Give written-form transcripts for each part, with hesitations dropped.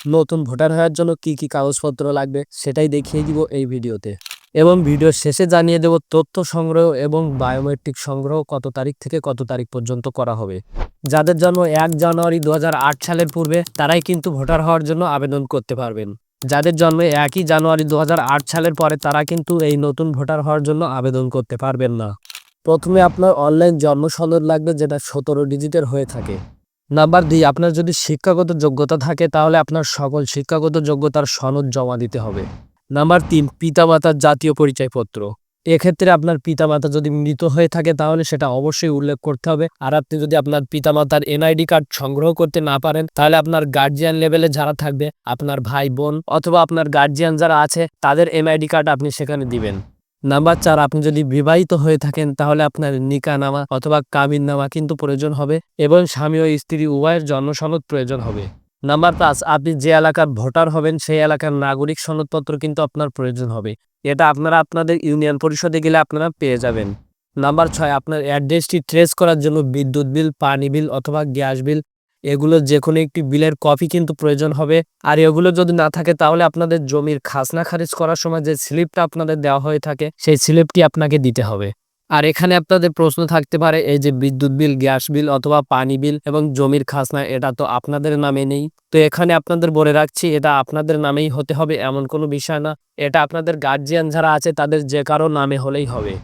নতুন ভোটার হওয়ার জন্য কি কি কাগজপত্র লাগবে সেটাই দেখিয়ে দিব এই ভিডিওতে। এবং ভিডিওর শেষে জানিয়ে দেব তথ্য সংগ্রহ এবং বায়োমেট্রিক সংগ্রহ কত তারিখ থেকে কত তারিখ পর্যন্ত করা হবে। যাদের জন্ম 1 জানুয়ারি 2008 সালের পূর্বে তারাই কিন্তু ভোটার হওয়ার জন্য আবেদন করতে পারবেন। যাদের জন্মে 1 জানুয়ারি 2008 সালের পরে তারা কিন্তু এই নতুন ভোটার হওয়ার জন্য আবেদন করতে পারবেন না। প্রথমে আপনার অনলাইন জন্ম সনদ লাগবে, যেটা 17 ডিজিটের হয়ে থাকে। নাম্বার 2, আপনার যদি শিক্ষাগত যোগ্যতা থাকে তাহলে আপনার সকল শিক্ষাগত যোগ্যতার সনদ জমা দিতে হবে। নাম্বার 3, পিতামাতার জাতীয় পরিচয়পত্র। এক্ষেত্রে আপনার পিতামাতা যদি মৃত হয়ে থাকে তাহলে সেটা অবশ্যই উল্লেখ করতে হবে। আর আপনি যদি আপনার পিতামাতার এনআইডি কার্ড সংগ্রহ করতে না পারেন তাহলে আপনার গার্জিয়ান লেভেলে যারা থাকবে, আপনার ভাই বোন অথবা আপনার গার্জিয়ান যারা আছে তাদের এনআইডি কার্ড আপনি সেখানে দিবেন। নাম্বার 4, আপনি যদি বিবাহিত হয়ে থাকেন তাহলে আপনার নিকাহনামা অথবা কাবিননামা কিন্তু প্রয়োজন হবে এবং স্বামী ও স্ত্রী উভয়ের জন্ম সনদ প্রয়োজন হবে। নাম্বার 5, আপনি যে এলাকার ভোটার হবেন সেই এলাকার নাগরিক সনদপত্র কিন্তু আপনার প্রয়োজন হবে। এটা আপনারা আপনাদের ইউনিয়ন পরিষদে গেলে আপনারা পেয়ে যাবেন। নাম্বার 6, আপনার অ্যাড্রেসটি ট্রেস করার জন্য বিদ্যুৎ বিল, পানি বিল অথবা গ্যাস বিল, এগুলো যে কোনো একটি বিলের কপি কিন্তু প্রয়োজন হবে। আর এগুলো যদি না থাকে তাহলে আপনাদের জমির খাজনা খারিজ করার সময় যে স্লিপটা আপনাদের দেওয়া হয়ে থাকে সেই স্লিপটি আপনাকে দিতে হবে। আর এখানে আপনাদের প্রশ্ন থাকতে পারে, এই যে বিদ্যুৎ বিল, গ্যাস বিল অথবা পানি বিল এবং জমির খাজনা, এটা তো আপনাদের নামে নেই। তো এখানে আপনাদের বলে রাখছি, এটা আপনাদের নামেই হতে হবে এমন কোনো বিষয় না। এটা আপনাদের গার্জিয়ান যারা আছে তাদের যে কারো নামে হলেই হবে।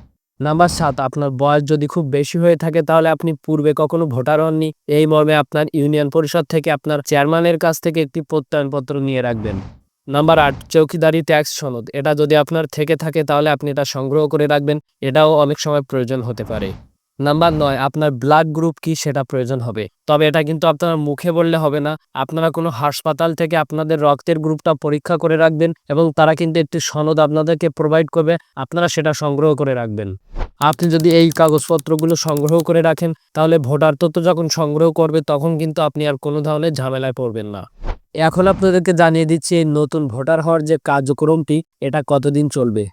নাম্বার 7, আপনার বয়স যদি খুব বেশি হয়ে থাকে তাহলে আপনি পূর্বে কখনো ভোটার হননি, এই মর্মে আপনার ইউনিয়ন পরিষদ থেকে আপনার চেয়ারম্যানের কাছ থেকে একটি প্রত্যয়নপত্র নিয়ে রাখবেন। নাম্বার 8, চৌকিদারি ট্যাক্স সনদ। এটা যদি আপনার থেকে থাকে তাহলে আপনি এটা সংগ্রহ করে রাখবেন, এটাও অনেক সময় প্রয়োজন হতে পারে। নাম্বার 9, আপনার ব্লাড গ্রুপ কি সেটা প্রয়োজন হবে, তবে এটা কিন্তু আপনারা মুখে বললে হবে না। আপনারা কোনো হাসপাতাল থেকে আপনাদের রক্তের গ্রুপটা পরীক্ষা করে রাখবেন এবং তারা কিন্তু একটি সনদ আপনাদেরকে প্রোভাইড করবে, আপনারা সেটা সংগ্রহ করে রাখবেন। আপনি যদি এই কাগজপত্রগুলো সংগ্রহ করে রাখেন তাহলে ভোটার তথ্য যখন সংগ্রহ করবে তখন কিন্তু আপনি আর কোনো ধরনের ঝামেলায় পড়বেন না। এখন আপনাদেরকে জানিয়ে দিচ্ছি এই নতুন ভোটার হওয়ার যে কার্যক্রমটি এটা কতদিন চলবে।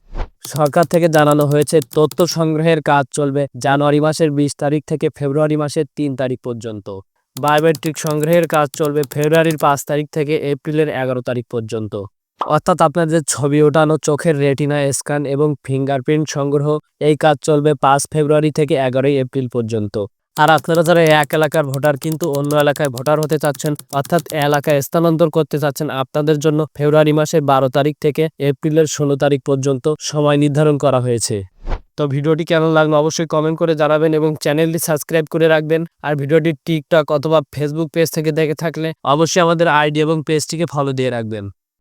সরকার থেকে জানানো হয়েছে তথ্য সংগ্রহের কাজ চলবে জানুয়ারি মাসের 20 তারিখ থেকে ফেব্রুয়ারি মাসের 3 তারিখ পর্যন্ত। বায়োমেট্রিক সংগ্রহের কাজ চলবে ফেব্রুয়ারির 5 তারিখ থেকে এপ্রিলের 11 তারিখ পর্যন্ত। অর্থাৎ আপনাদের ছবি ওঠানো, চোখের রেটিনা স্ক্যান এবং ফিঙ্গারপ্রিন্ট সংগ্রহ, এই কাজ চলবে 5 ফেব্রুয়ারি থেকে 11 এপ্রিল পর্যন্ত। আর আপনারা যারা এক এলাকার ভোটার কিন্তু অন্য এলাকায় ভোটার হতে চাচ্ছেন, অর্থাৎ এলাকায় স্থানান্তর করতে চাচ্ছেন, আপনাদের জন্য ফেব্রুয়ারি মাসের 12 তারিখ থেকে এপ্রিলের 16 তারিখ পর্যন্ত সময় নির্ধারণ করা হয়েছে। তো ভিডিওটি কেমন লাগলো অবশ্যই কমেন্ট করে জানাবেন এবং চ্যানেলটি সাবস্ক্রাইব করে রাখবেন। আর ভিডিওটি টিকটক অথবা ফেসবুক পেজ থেকে দেখে থাকলে অবশ্যই আমাদের আইডি এবং পেজটিকে ফলো দিয়ে রাখবেন।